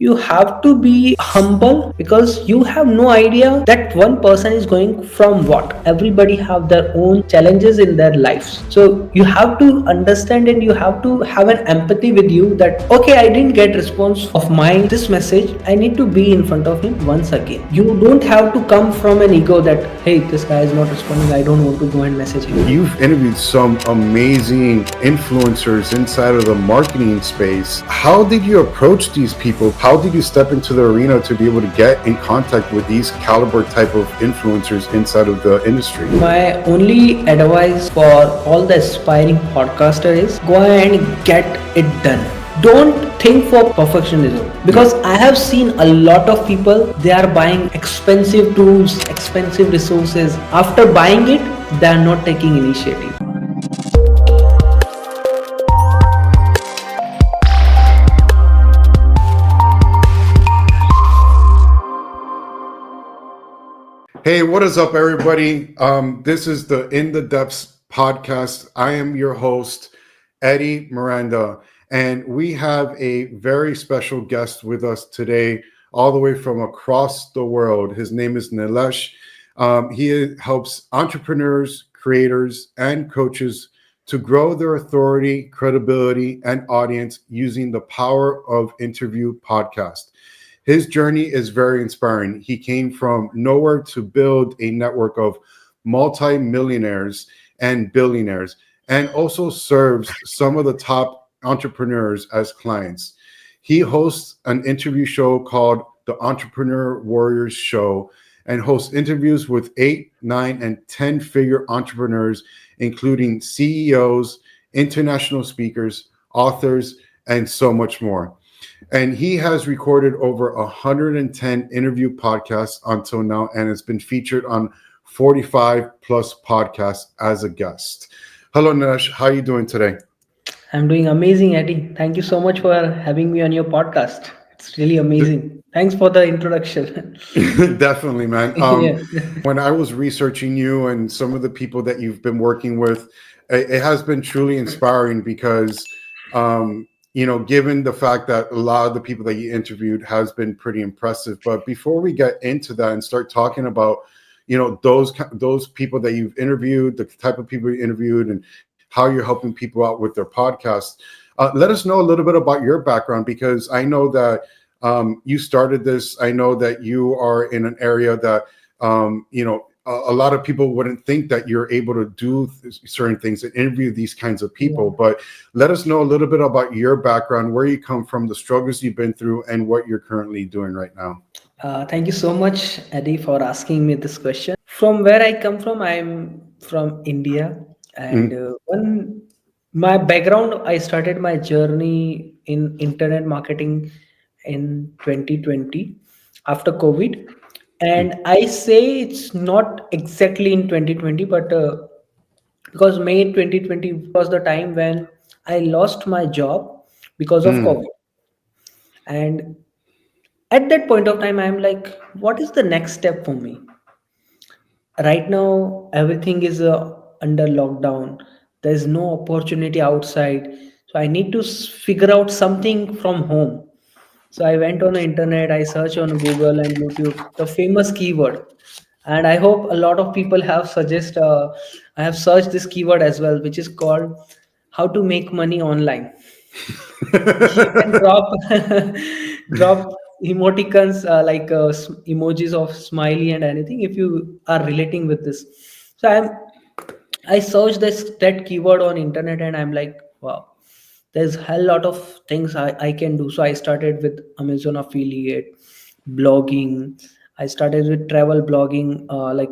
you have to be humble because you have no idea that one person is going from what. Everybody have their own challenges in their lives, so you have to understand and you have to have an empathy with you that okay, I didn't get response of my this message, I need to be in front of him once again. You don't have to come from an ego that hey, this guy is not responding, I don't want to go and message him. You've interviewed some amazing influencers inside of the marketing space. How did you approach these people? How did you step into the arena to be able to get in contact with these caliber type of influencers inside of the industry? My only advice for all the aspiring podcaster is go and get it done. Don't think for perfectionism, because I have seen a lot of people, they are buying expensive tools, expensive resources. After buying it, they are not taking initiative. Hey, what is up, everybody? This is the In the Depths podcast. I am your host, Eddie Miranda, and we have a very special guest with us today, all the way from across the world. His name is Nilesh. He helps entrepreneurs, creators, and coaches to grow their authority, credibility, and audience using the power of interview podcast. His journey is very inspiring. He came from nowhere to build a network of multi-millionaires and billionaires, and also serves some of the top entrepreneurs as clients. He hosts an interview show called the Entrepreneur Warriors Show and hosts interviews with 8, 9, and 10-figure entrepreneurs, including CEOs, international speakers, authors, and so much more. And he has recorded over 110 interview podcasts until now, and has been featured on 45 plus podcasts as a guest. Hello, Nilesh. How are you doing today? I'm doing amazing, Eddie. Thank you so much for having me on your podcast. It's really amazing. Thanks for the introduction. Definitely, man. Yeah. When I was researching you and some of the people that you've been working with, it has been truly inspiring because, given the fact that a lot of the people that you interviewed has been pretty impressive. But before we get into that and start talking about, those people that you've interviewed, the type of people you interviewed, and how you're helping people out with their podcasts, let us know a little bit about your background, because I know that you started this. I know that you are in an area that, a lot of people wouldn't think that you're able to do certain things and interview these kinds of people. Yeah. But let us know a little bit about your background, where you come from, the struggles you've been through, and what you're currently doing right now. Thank you so much, Eddie, for asking me this question. From where I come from, I'm from India, and Mm, one my background, I started my journey in internet marketing in 2020 after COVID, mm, and I say it's not exactly in 2020, but because May 2020 was the time when I lost my job because of mm, COVID, and at that point of time, I'm like, what is the next step for me? Right now everything is under lockdown, there's no opportunity outside, so I need to figure out something from home. So I went on the internet, I searched on Google and YouTube the famous keyword, and I hope a lot of people have I have searched this keyword as well, which is called how to make money online. You can drop drop emoticons like emojis of smiley and anything if you are relating with this. So I searched that keyword on internet and I'm like, wow, there's a hell lot of things I can do. So I started with Amazon affiliate, blogging. I started with travel blogging. Like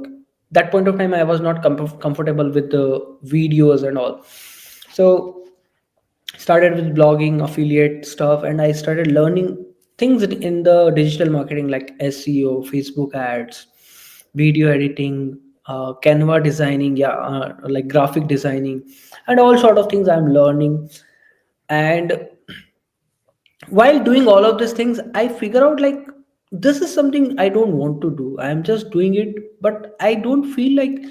that point of time, I was not comfortable with the videos and all. So started with blogging, affiliate stuff, and I started learning things in the digital marketing like SEO, Facebook ads, video editing, Canva designing, yeah, like graphic designing, and all sort of things I'm learning. And while doing all of these things, I figure out like this is something I don't want to do, I'm just doing it, but I don't feel like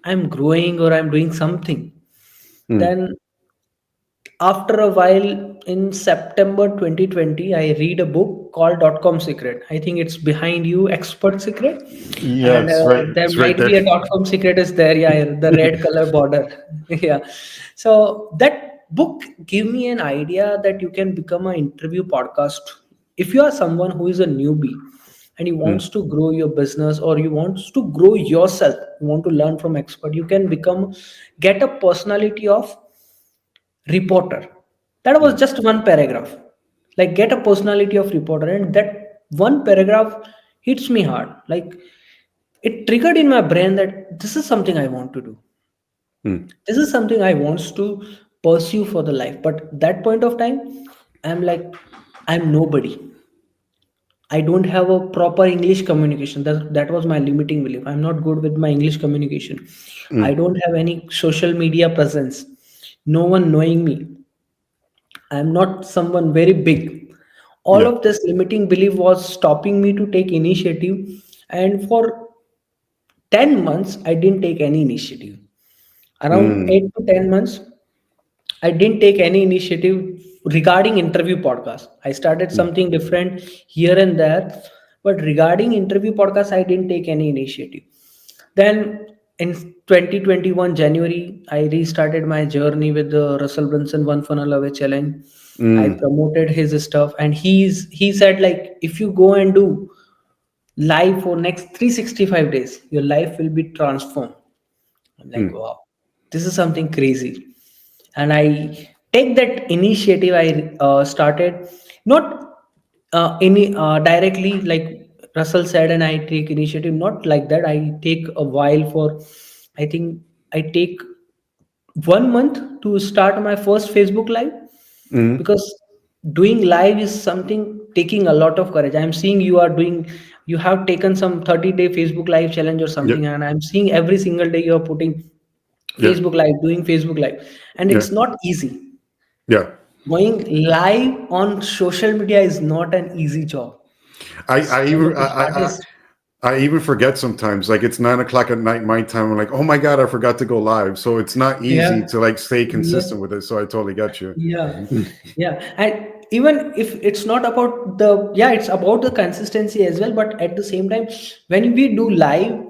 I'm growing or I'm doing something. mm, Then after a while, in September 2020, I read a book called .com secret. I think it's behind you, expert secret, Yeah, and it's right. there It's right might there. be a .com secret is there. Yeah, the red color border. Yeah. So that book give me an idea that you can become an interview podcast if you are someone who is a newbie and you Mm, wants to grow your business or you wants to grow yourself, you want to learn from expert, you can become get a personality of reporter. That was mm, just one paragraph. Like get a personality of reporter, and that one paragraph hits me hard. Like it triggered in my brain that this is something I want to do. mm, This is something I wants to pursue for the life. But that point of time, I'm like, I'm nobody. I don't have a proper English communication. That was my limiting belief. I'm not good with my English communication. I mm. don't have any social media presence. No one knowing me. I'm not someone very big. All Yeah. of this limiting belief was stopping me to take initiative. And for 10 months, I didn't take any initiative. Around Mm, 8 to 10 months, I didn't take any initiative regarding interview podcast. I started mm, something different here and there, but regarding interview podcast, I didn't take any initiative. Then in 2021 January, I restarted my journey with the Russell Brunson One Funnel Away Challenge. I mm, promoted his stuff, and he said like if you go and do live for next 365 days, your life will be transformed. I'm like, mm, wow, this is something crazy. And I take that initiative. I started not any directly like Russell said, and I take initiative not like that. I take a while for, I think I take 1 month to start my first Facebook live, mm. because doing live is something taking a lot of courage. I'm seeing you are doing, you have taken some 30-day Facebook live challenge or Yeah. something, and I'm seeing every single day you're putting Yeah. Facebook live, doing Facebook live, and Yeah. it's not easy. Yeah. Going live on social media is not an easy job. I, It's I one even of the hardest. I even forget sometimes. Like it's 9 o'clock at night my time. I'm like, oh my god, I forgot to go live. So it's not easy Yeah, to like stay yeah, consistent with it. So I totally get you. yeah, yeah. And even if it's not about the, yeah, it's about the consistency as well. But at the same time, when we do live,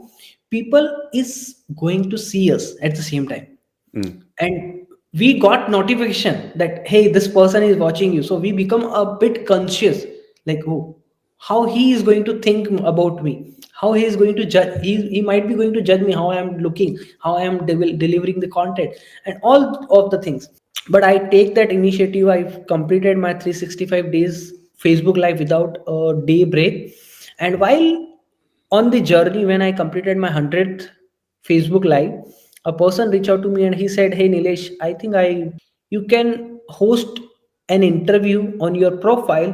people is going to see us at the same time, Mm, and we got notification that hey, this person is watching you, so we become a bit conscious, like, oh, how he is going to think about me, how he is going to judge, he might be going to judge me, how I am looking, how I am delivering the content, and all of the things. But I take that initiative. I've completed my 365 days Facebook live without a day break. And while on the journey, when I completed my 100th Facebook live, a person reached out to me and he said, hey Nilesh, I think I you can host an interview on your profile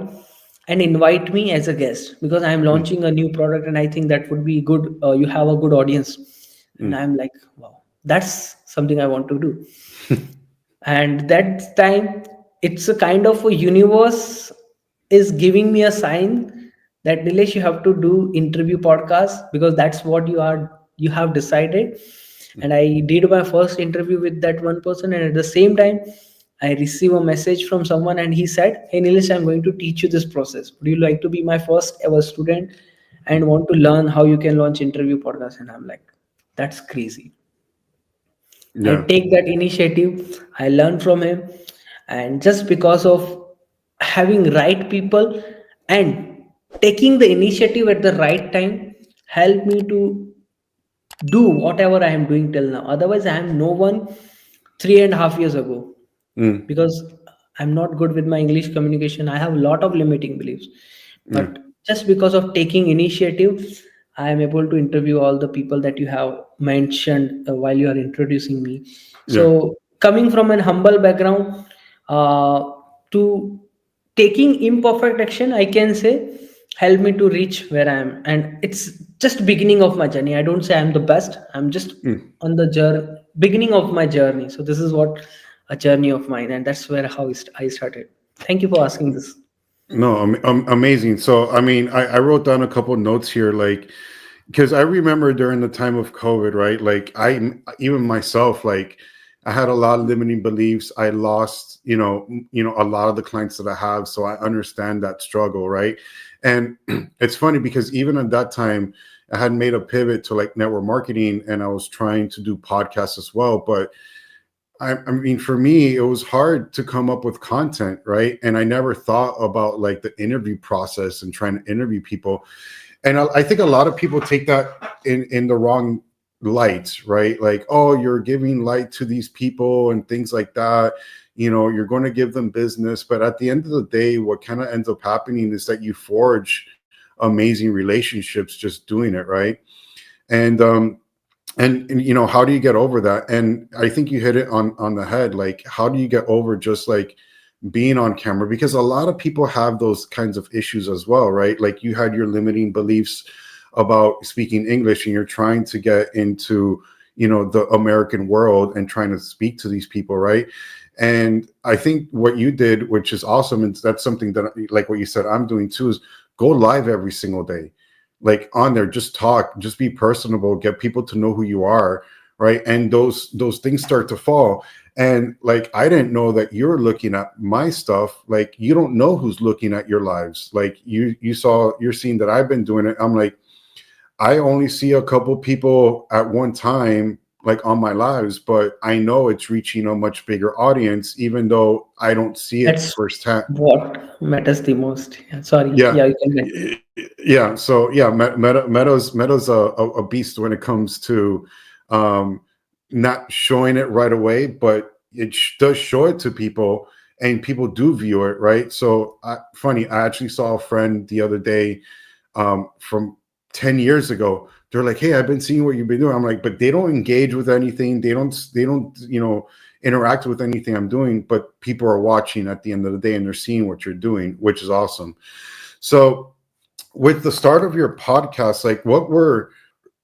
and invite me as a guest, because I'm mm, launching a new product and I think that would be good. You have a good audience. And mm. I'm like, wow, that's something I want to do. And that time, it's a kind of a universe is giving me a sign that Nilesh, you have to do interview podcast, because that's what you have decided. And I did my first interview with that one person, and at the same time I received a message from someone and he said, hey Nilesh, I'm going to teach you this process, would you like to be my first ever student and want to learn how you can launch interview podcast? And I'm like, that's crazy. I Yeah. take that initiative, I learn from him, and just because of having right people and taking the initiative at the right time help me to do whatever I am doing till now. Otherwise, I am no one 3.5 years ago, Mm, because I'm not good with my English communication. I have a lot of limiting beliefs. yeah. But just because of taking initiative, I am able to interview all the people that you have mentioned while you are introducing me. Yeah. So, coming from an humble background uh, to taking imperfect action, I can say, help me to reach where I am. And it's just beginning of my journey. I don't say I'm the best. I'm just Mm. on the journey, beginning of my journey. So this is what a journey of mine, and that's where how I started. Thank you for asking this. No, amazing. So, I mean, I wrote down a couple notes here, like, because I remember during the time of COVID, right? Like, I even myself, like, I had a lot of limiting beliefs. I lost, a lot of the clients that I have. So I understand that struggle, right? And it's funny because even at that time, I had made a pivot to like network marketing and I was trying to do podcasts as well. But I mean, for me, it was hard to come up with content, right? And I never thought about like the interview process and trying to interview people. And I think a lot of people take that in the wrong light, right? Like, oh, you're giving light to these people and things like that. You're going to give them business, but at the end of the day, what kind of ends up happening is that you forge amazing relationships just doing it, right? And how do you get over that? And I think you hit it on the head. Like, how do you get over just like being on camera? Because a lot of people have those kinds of issues as well, right? Like you had your limiting beliefs about speaking English and you're trying to get into the American world and trying to speak to these people, right? And I think what you did, which is awesome, and that's something that, like what you said, I'm doing too, is go live every single day, like on there, just talk, just be personable, get people to know who you are, right? And those things start to fall. And like, I didn't know that you're looking at my stuff. Like, you don't know who's looking at your lives. Like you're seeing that I've been doing it. I'm like, I only see a couple people at one time, like on my lives, but I know it's reaching a much bigger audience, even though I don't see it That's firsthand. what matters the most. Yeah, sorry. Yeah. Yeah, you can mention. Yeah. So yeah, Meta's a beast when it comes to um, not showing it right away, but it does show it to people, and people do view it, right? So funny, I actually saw a friend the other day from 10 years ago. They're like, hey, I've been seeing what you've been doing. I'm like, but they don't engage with anything. They don't interact with anything I'm doing, but people are watching at the end of the day and they're seeing what you're doing, which is awesome. So with the start of your podcast, like what were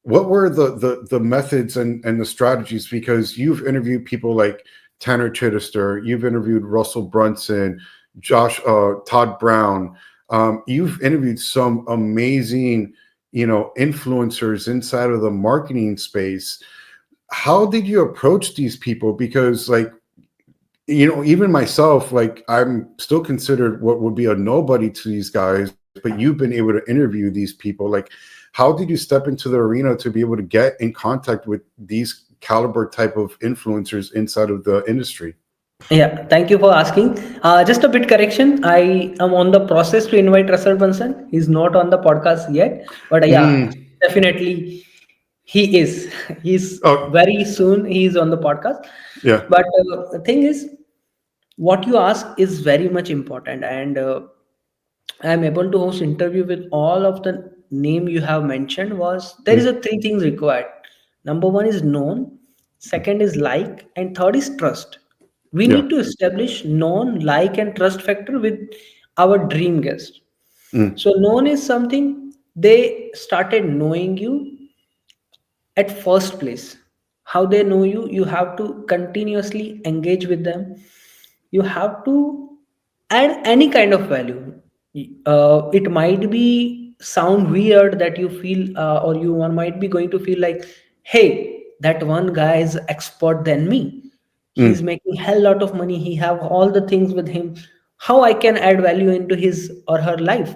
the methods and the strategies? Because you've interviewed people like Tanner Chittister, you've interviewed Russell Brunson, Todd Brown. You've interviewed some amazing, influencers inside of the marketing space. How did you approach these people? Because like, even myself, like I'm still considered what would be a nobody to these guys, but you've been able to interview these people. Like, how did you step into the arena to be able to get in contact with these caliber type of influencers inside of the industry? Yeah, thank you for asking. Just a bit correction. I am on the process to invite Russell Brunson. He's not on the podcast yet, but yeah, Mm, definitely he is. He's oh, very soon. He's on the podcast. yeah. But the thing is, what you ask is very much important, and I am able to host interview with all of the name you have mentioned. Was there is Mm, a three things required. Number one is known, second is like, and third is trust. We yeah. need to establish known, like, and trust factor with our dream guest. Mm, So known is something they started knowing you at first place. How they know you have to continuously engage with them. You have to add any kind of value. It might be sound weird that you feel, or you one might be going to feel like, hey, that one guy is expert than me. He's mm, making hell lot of money. He have all the things with him. How I can add value into his or her life?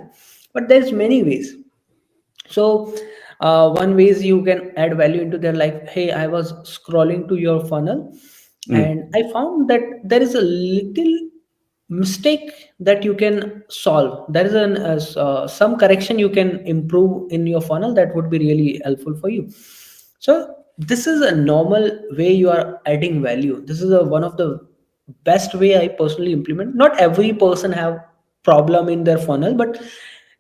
But there's many ways. So one ways you can add value into their life. Hey, I was scrolling to your funnel mm, and I found that there is a little mistake that you can solve. There is some correction you can improve in your funnel that would be really helpful for you. So this is a normal way you are adding value. This is one of the best way I personally implement. Not every person have problem in their funnel, but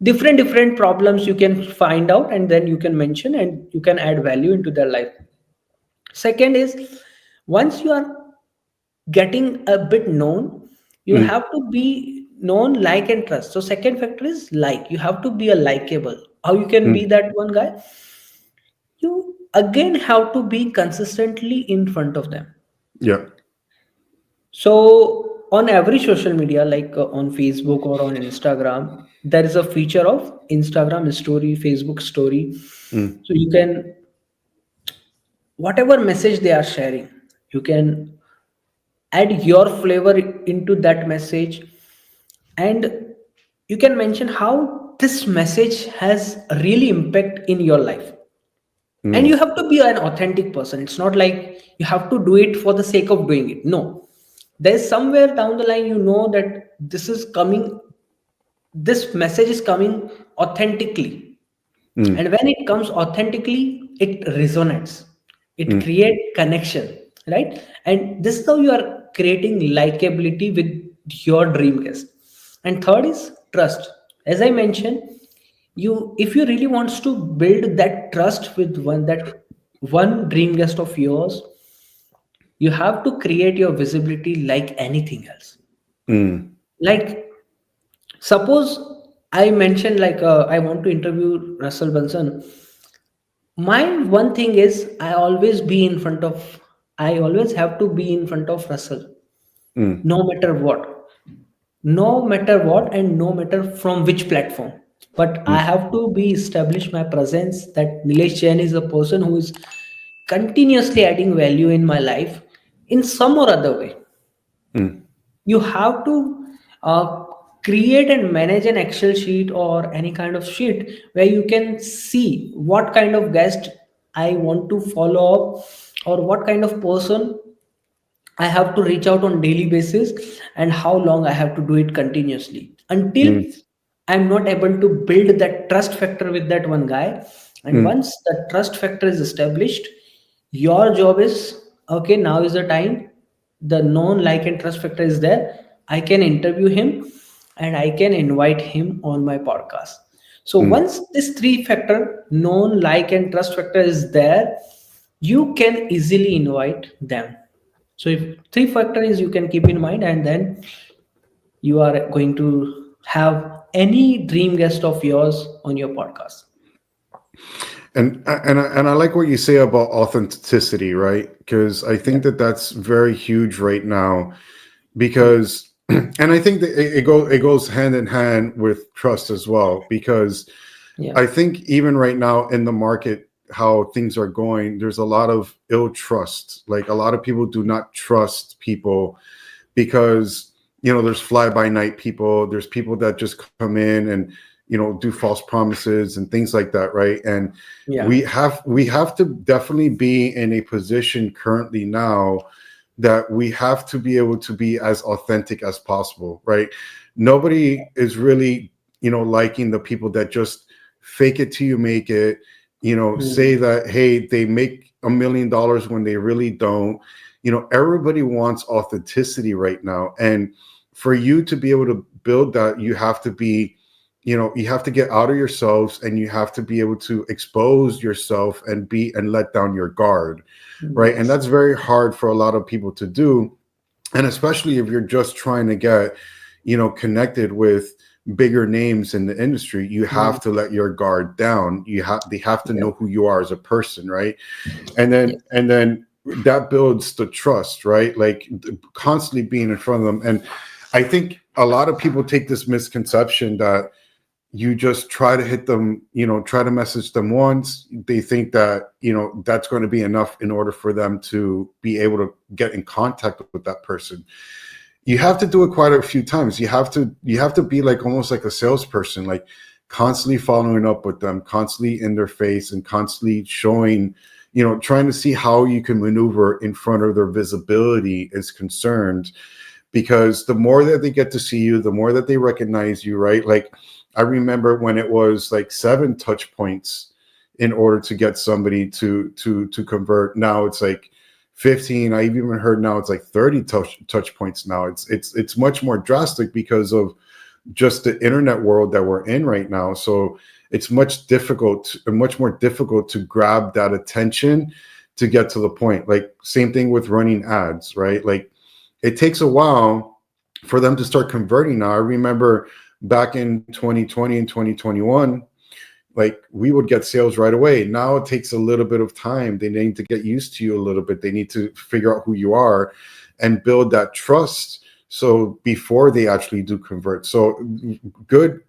different problems you can find out and then you can mention and you can add value into their life. Second is, once you are getting a bit known, you mm, have to be known, like, and trust. So second factor is like. You have to be a likable. How you can be mm, that one guy? You again have to be consistently in front of them. yeah. So on every social media, like on Facebook or on Instagram, there is a feature of Instagram story, Facebook story. Mm, So you can, whatever message they are sharing, you can add your flavor into that message, and you can mention how this message has really impact in your life. And you Mm, have to be an authentic person. It's not like you have to do it for the sake of doing it. No, there's somewhere down the line, you know that this message is coming authentically. mm, And when it comes authentically, it resonates, it mm, creates connection, right? And this is how you are creating likability with your dream guest. And third is trust. As I mentioned, you if you really wants to build that trust with one dream guest of yours, you have to create your visibility like anything else. mm, Like, suppose I mentioned, like, I want to interview Russell Bunson. My one thing is, I always have to be in front of Russell, mm, no matter what, and no matter from which platform. But I mm, have to be establish my presence that Nilesh Jain is a person who is continuously adding value in my life in some or other way. mm, You have to create and manage an Excel sheet or any kind of sheet where you can see what kind of guest I want to follow up, or what kind of person I have to reach out on daily basis, and how long I have to do it continuously until mm, I'm not able to build that trust factor with that one guy. And mm, once the trust factor is established, your job is okay. Now is the time. The known like and trust factor is there. I can interview him and I can invite him on my podcast. So mm. once this three factor, known like and trust factor, is there, you can easily invite them. So if three factor is, you can keep in mind, and then you are going to have any dream guest of yours on your podcast. And I like what you say about authenticity, right? Because I Yeah. think that that's very huge right now. Because, and I think that it goes hand in hand with trust as well. Because Yeah. I think even right now in the market, how things are going, there's a lot of ill trust. Like a lot of people do not trust people because there's fly by night people, there's people that just come in and do false promises and things like that, right? And Yeah. we have to definitely be in a position currently now that we have to be able to be as authentic as possible, right? Nobody is really liking the people that just fake it till you make it, say Hmm. that hey, they make $1 million when they really don't. Everybody wants authenticity right now, and for you to be able to build that, you have to be you have to get out of yourselves, and you have to be able to expose yourself and let down your guard, right? And Yes. that's very hard for a lot of people to do, and especially if you're just trying to get connected with bigger names in the industry. You Hmm. have to let your guard down. They have to Yeah. know who you are as a person, right? Yes. And then that builds the trust, right? Like constantly being in front of them. And I think a lot of people take this misconception that you just try to hit them, try to message them once. They think that that's going to be enough in order for them to be able to get in contact with that person. You have to do it quite a few times. You have to be like almost like a salesperson, like constantly following up with them, constantly in their face, and constantly showing, trying to see how you can maneuver in front of their visibility is concerned. Because the more that they get to see you, the more that they recognize you, right? Like I remember when it was like 7 touch points in order to get somebody to convert. Now it's like 15. I even heard now it's like 30 touch points now. It's much more drastic because of just the internet world that we're in right now. So it's much more difficult to grab that attention to get to the point. Like same thing with running ads, right? Like it takes a while for them to start converting. Now I remember back in 2020 and 2021, like we would get sales right away. Now it takes a little bit of time. They need to get used to you a little bit. They need to figure out who you are and build that trust, so before they actually do convert. So good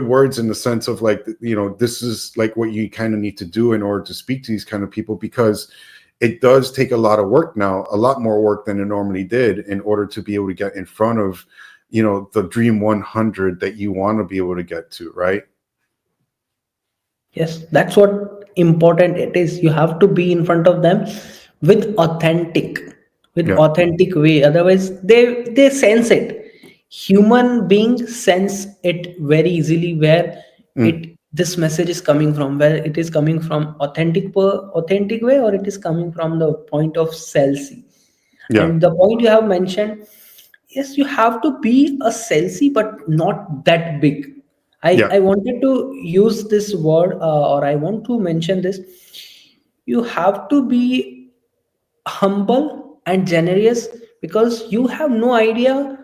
words in the sense of like, this is like what you kind of need to do in order to speak to these kind of people, because it does take a lot of work now, a lot more work than it normally did, in order to be able to get in front of, the dream 100 that you want to be able to get to, right? Yes, that's what important it is. You have to be in front of them with authentic, with Yeah. authentic way. Otherwise, they sense it. Human beings sense it very easily where Mm, this message is coming from, where it is coming from authentic way, or it is coming from the point of salesy. yeah. And the point you have mentioned, yes, you have to be a salesy but not that big. Yeah. I wanted to use this word, or I want to mention this. You have to be humble and generous, because you have no idea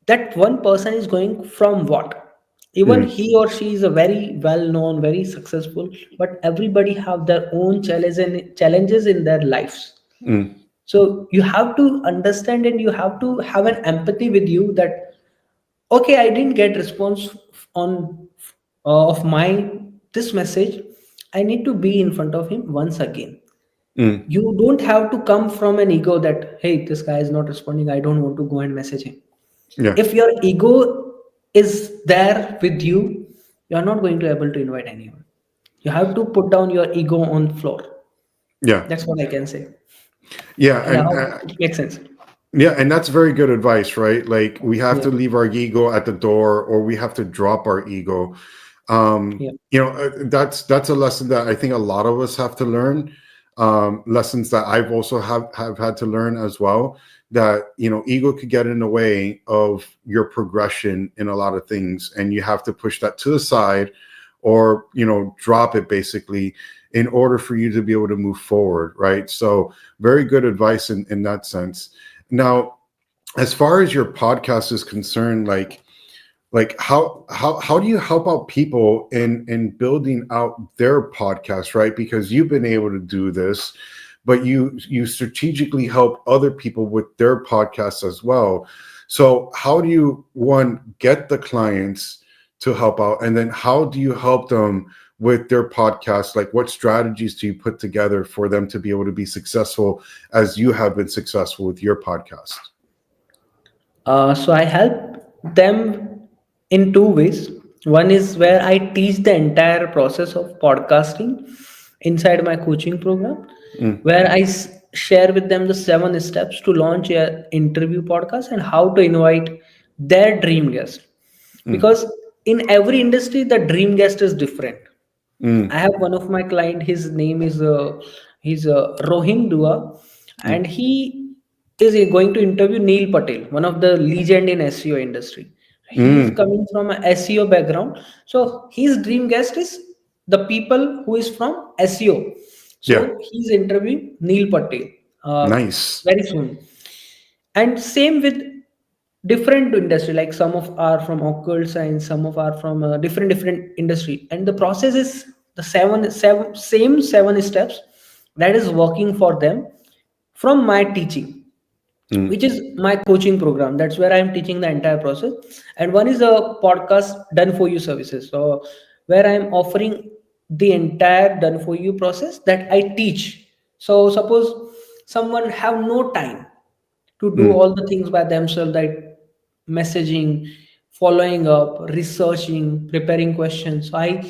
that one person is going from what. Even Mm, he or she is a very well known, very successful, but everybody have their own challenges in their lives. mm, So you have to understand, and you have to have an empathy with you that, okay, I didn't get response on of my this message. I need to be in front of him once again. mm, You don't have to come from an ego that, hey, this guy is not responding, I don't want to go and message him. yeah. If your ego is there with you, you are not going to able to invite anyone. You have to put down your ego on floor. Yeah. That's what I can say. Yeah. And I And hope it makes sense. yeah, and that's very good advice, right? Like, we have Yeah, to leave our ego at the door, or we have to drop our ego. yeah. That's a lesson that I think a lot of us have to learn. Lessons that I've also have had to learn as well. That, ego could get in the way of your progression in a lot of things, and you have to push that to the side, or drop it, basically, in order for you to be able to move forward, right? So, very good advice in that sense. Now, as far as your podcast is concerned, like how do you help out people in building out their podcast, right? Because you've been able to do this, but you strategically help other people with their podcasts as well. So how do you, one, get the clients to help out, and then how do you help them with their podcast? Like, what strategies do you put together for them to be able to be successful as you have been successful with your podcast? So I help them in two ways. One is where I teach the entire process of podcasting inside my coaching program, Mm, where share with them the 7 steps to launch a interview podcast and how to invite their dream guest. mm, Because in every industry, the dream guest is different. I mm, have one of my client. His name is he's Rohin Dua, mm, and he is going to interview Neil Patel, one of the legend in SEO industry. He is mm. coming from an SEO background, so his dream guest is the people who is from SEO. Yeah. So he's interviewing Neil Patel Nice. very soon. And same with different industry, like some of are from occult science, some of are from different industry, and the process is the same 7 steps that is working for them from my teaching, Mm, which is my coaching program. That's where I'm teaching the entire process. And one is a podcast done for you services, so where I'm offering the entire done for you process that I teach. So suppose someone have no time to do mm, all the things by themselves, like messaging, following up, researching, preparing questions. So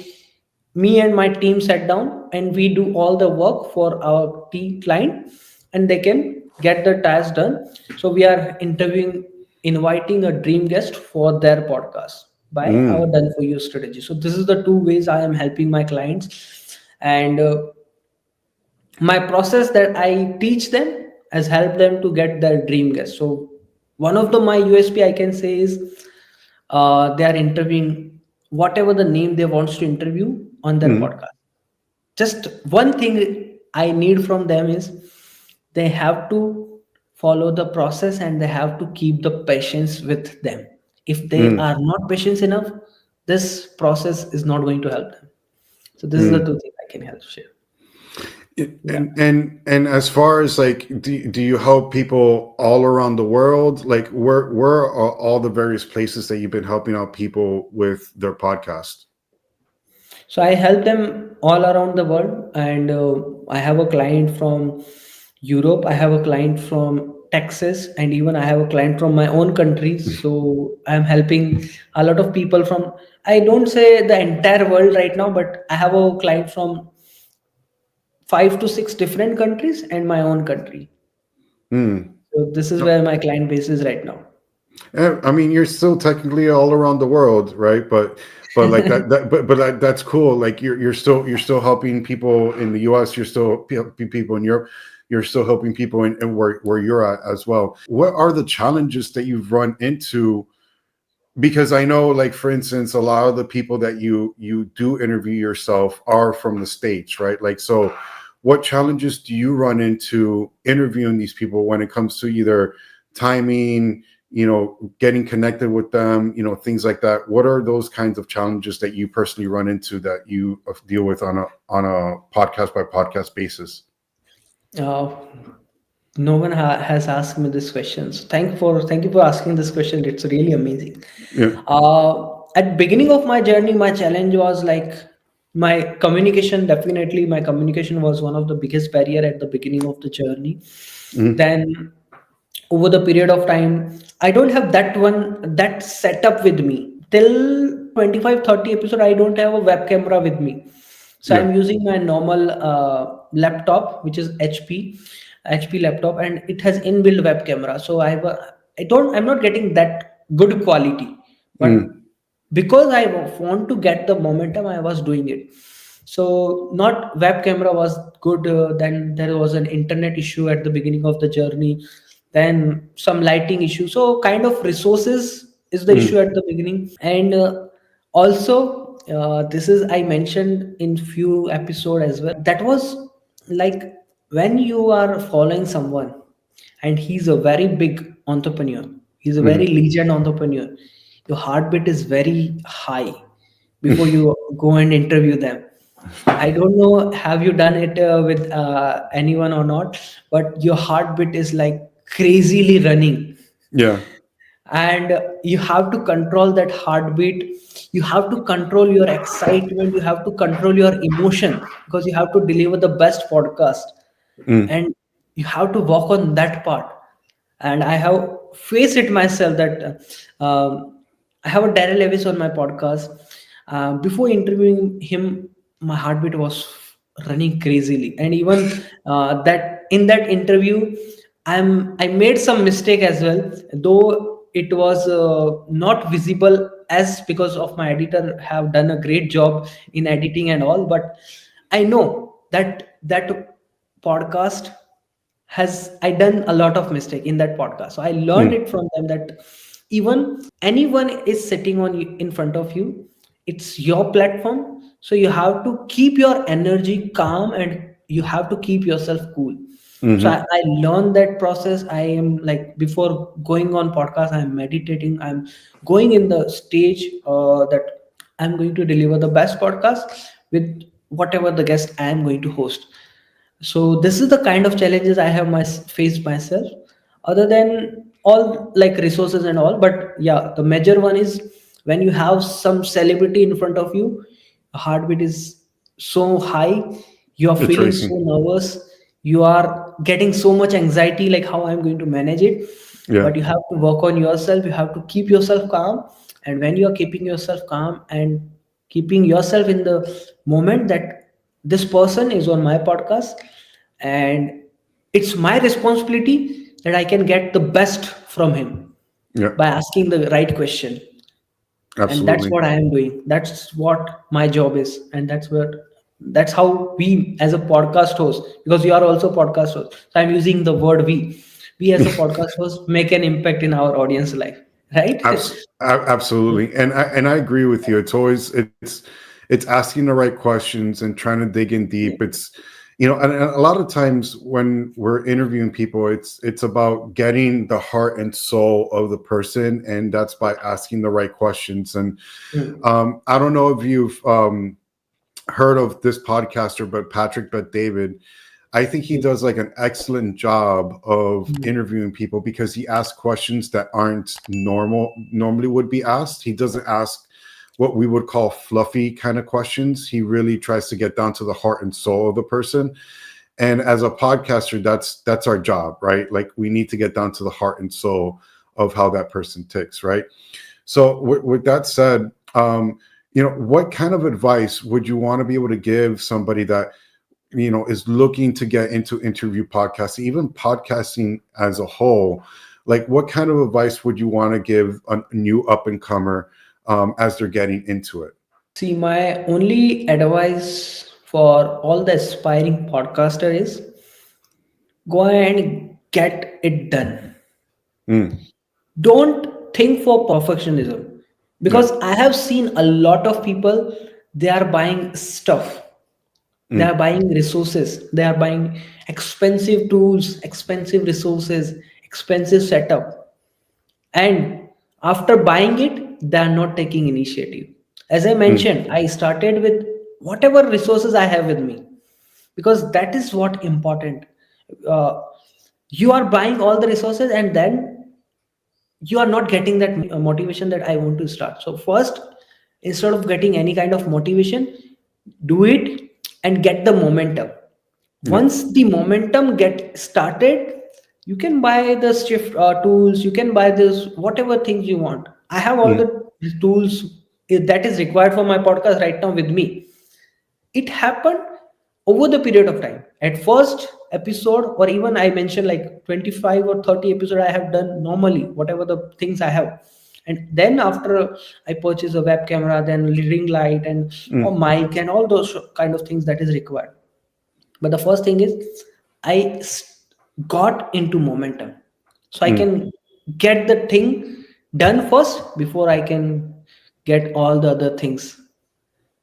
me and my team sat down and we do all the work for our team client, and they can get the task done. So we are interviewing, inviting a dream guest for their podcast by our mm, done for you strategy. So this is the two ways I am helping my clients. And my process that I teach them has helped them to get their dream guest. So one of the my USP I can say is they are interviewing whatever the name they wants to interview on their mm, podcast. Just one thing I need from them is they have to follow the process and they have to keep the patience with them. If they mm, are not patient enough, this process is not going to help them. So this is the mm. two things I can help share. Yeah. And as far as, like, do you help people all around the world? Like, where are all the various places that you've been helping out people with their podcast? So I help them all around the world, and I have a client from Europe, I have a client from Texas, and even I have a client from my own country. So I'm helping a lot of people from, I don't say the entire world right now, but I have a client from 5 to 6 different countries and my own country. Mm. So this is No, where my client base is right now. I mean, you're still technically all around the world, right? But like that's cool. Like you're still helping people in the U.S. You're still helping people in Europe. You're still helping people in where you're at as well. What are the challenges that you've run into? Because I know, like for instance, a lot of the people that you do interview yourself are from the States, right? Like, so what challenges do you run into interviewing these people when it comes to either timing, getting connected with them, things like that? What are those kinds of challenges that you personally run into that you deal with on a podcast by podcast basis? uh, no one has asked me this question, so thank you for asking this question. It's really amazing. Yeah. At beginning of my journey, my challenge was like my communication. Definitely my communication was one of the biggest barrier at the beginning of the journey. Mm-hmm. Then over the period of time, I don't have that setup with me till 25-30 episode. I don't have a web camera with me, so Yeah. I'm using my normal laptop, which is HP laptop, and it has inbuilt web camera. So I'm not getting that good quality, but Mm. because I want to get the momentum, I was doing it. So not web camera was good. Then there was an internet issue at the beginning of the journey. Then some lighting issue. So kind of resources is the issue Mm. at the beginning, and also this is I mentioned in few episode as well. That was like when you are following someone and he's a very big entrepreneur, he's a very Mm. legend entrepreneur, your heartbeat is very high before you go and interview them. I don't know have you done it with anyone or not, but your heartbeat is like crazily running, Yeah. and you have to control that heartbeat. You have to control your excitement, you have to control your emotion, because you have to deliver the best podcast, Mm. and you have to work on that part. And I have faced it myself that I have a Daryl Levis on my podcast. Before interviewing him, my heartbeat was running crazily, and even that in that interview, I made some mistake as well, though it was not visible as because of my editor have done a great job in editing and all. But I know that podcast has I done a lot of mistake in that podcast. So I learned Mm. it from them that even anyone is sitting on you in front of you, it's your platform. So you have to keep your energy calm, and you have to keep yourself cool. So Mm-hmm. I learned that process. I am like before going on podcast, I'm meditating. I'm going in the stage that I'm going to deliver the best podcast with whatever the guest I am going to host. So this is the kind of challenges I have faced myself, other than all like resources and all. But yeah, the major one is when you have some celebrity in front of you, the heartbeat is so high, you are It's feeling so racing. nervous, you are getting so much anxiety, like how I'm going to manage it. Yeah. But you have to work on yourself, you have to keep yourself calm. And when you are keeping yourself calm and keeping yourself in the moment that this person is on my podcast, and it's my responsibility that I can get the best from him Yeah. by asking the right question. And that's Absolutely. what I am doing, that's what my job is, and that's how we as a podcast host, because you are also podcast host, so I'm using the word we as a podcast host make an impact in our audience life, right? Absolutely, and I agree with you. It's always it's asking the right questions and trying to dig in deep. It's and a lot of times when we're interviewing people, it's about getting the heart and soul of the person, and that's by asking the right questions. And Mm, I don't know if you've heard of this podcaster, but Patrick Bet David. I think he mm, does like an excellent job of mm, interviewing people because he asks questions that aren't normally would be asked. He doesn't ask what we would call fluffy kind of questions. He really tries to get down to the heart and soul of the person. And as a podcaster, that's our job, right? Like we need to get down to the heart and soul of how that person ticks, right? So with that said, what kind of advice would you want to be able to give somebody that is looking to get into interview podcasting, even podcasting as a whole? Like, what kind of advice would you want to give a new up and comer as they're getting into it? See, my only advice for all the aspiring podcaster is go and get it done. Mm, Don't think for perfectionism, yeah. because I have seen a lot of people, they are buying stuff, they are Mm, buying resources, they are buying expensive tools, expensive resources, expensive setup, and after buying it they are not taking initiative. As I mm, mentioned, I started with whatever resources I have with me, because that is what important. uh, you are buying all the resources and then you are not getting that motivation that I want to start. So first, instead of getting any kind of motivation, do it and get the momentum. yeah. Once the momentum get started, you can buy the shift tools, you can buy this whatever things you want. I have all the Mm, tools that is required for my podcast right now with me. It happened over the period of time. At first episode, or even I mentioned like 25 or 30 episode I have done normally, whatever the things I have. And then after I purchase a web camera, then ring light and or mm, mic and all those kind of things that is required. But the first thing is I got into momentum, so I mm. can get the thing done first before I can get all the other things.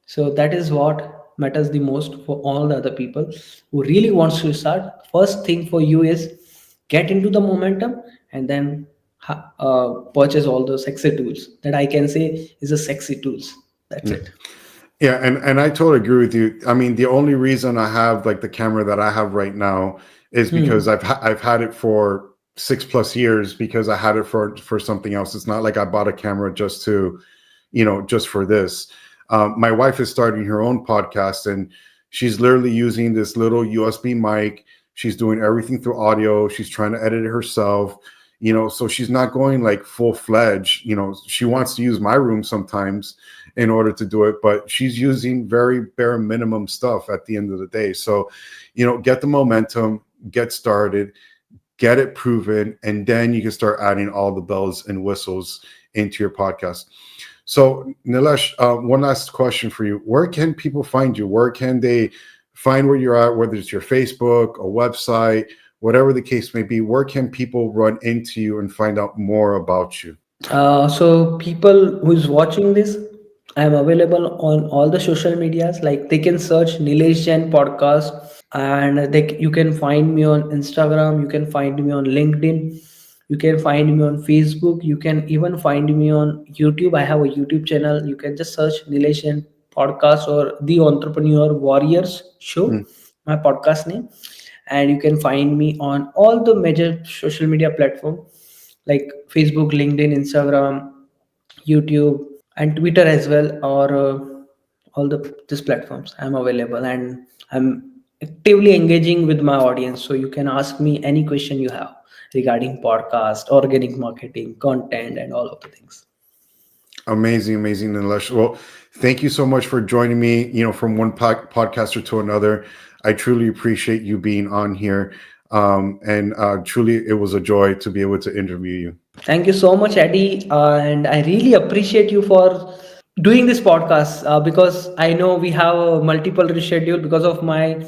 So that is what matters the most for all the other people who really wants to start. First thing for you is get into the momentum, and then purchase all the sexy tools that I can say is a sexy tools. That's Yeah. it. Yeah, and I totally agree with you. I mean, the only reason I have like the camera that I have right now is because Hmm. I've had it for 6+ years because I had it for something else. It's not like I bought a camera just to, just for this. My wife is starting her own podcast, and she's literally using this little USB mic. She's doing everything through audio. She's trying to edit it herself. So she's not going like full fledged. She wants to use my room sometimes in order to do it, but she's using very bare minimum stuff at the end of the day. So, get the momentum, get started, get it proven, and then you can start adding all the bells and whistles into your podcast. So, Nilesh, one last question for you. Where can people find you? Where can they find where you're at, whether it's your Facebook, a website, whatever the case may be? Where can people run into you and find out more about you? So people who is watching this, I am available on all the social medias. Like they can search Nilesh Jain podcast, and you can find me on Instagram. You can find me on LinkedIn. You can find me on Facebook. You can even find me on YouTube. I have a YouTube channel. You can just search Nilesh Jain podcast or The Entrepreneur Warriors Show, Mm. my podcast name, and you can find me on all the major social media platform like Facebook, LinkedIn, Instagram, YouTube, and Twitter as well, or all the these platforms. I'm available, and I'm actively engaging with my audience. So you can ask me any question you have regarding podcast, organic marketing, content, and all of the things. Amazing, amazing, Nilesh. Well, thank you so much for joining me. From one podcaster to another, I truly appreciate you being on here, and truly, it was a joy to be able to interview you. Thank you so much, Eddie, and I really appreciate you for doing this podcast, because I know we have a multiple reschedule because of my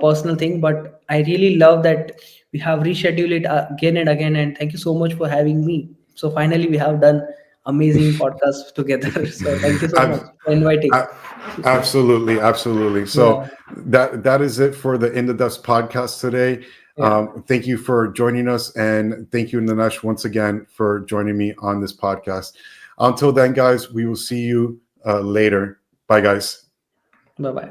personal thing, but I really love that we have rescheduled it again and again. And thank you so much for having me. So finally, we have done amazing podcast together. So thank you so much I've, for inviting. I, Absolutely, absolutely. So Yeah, that is it for the In the Depths podcast today. yeah. Thank you for joining us, and thank you, Nilesh, once again for joining me on this podcast. Until then, guys, we will see you later. Bye, guys. Bye bye.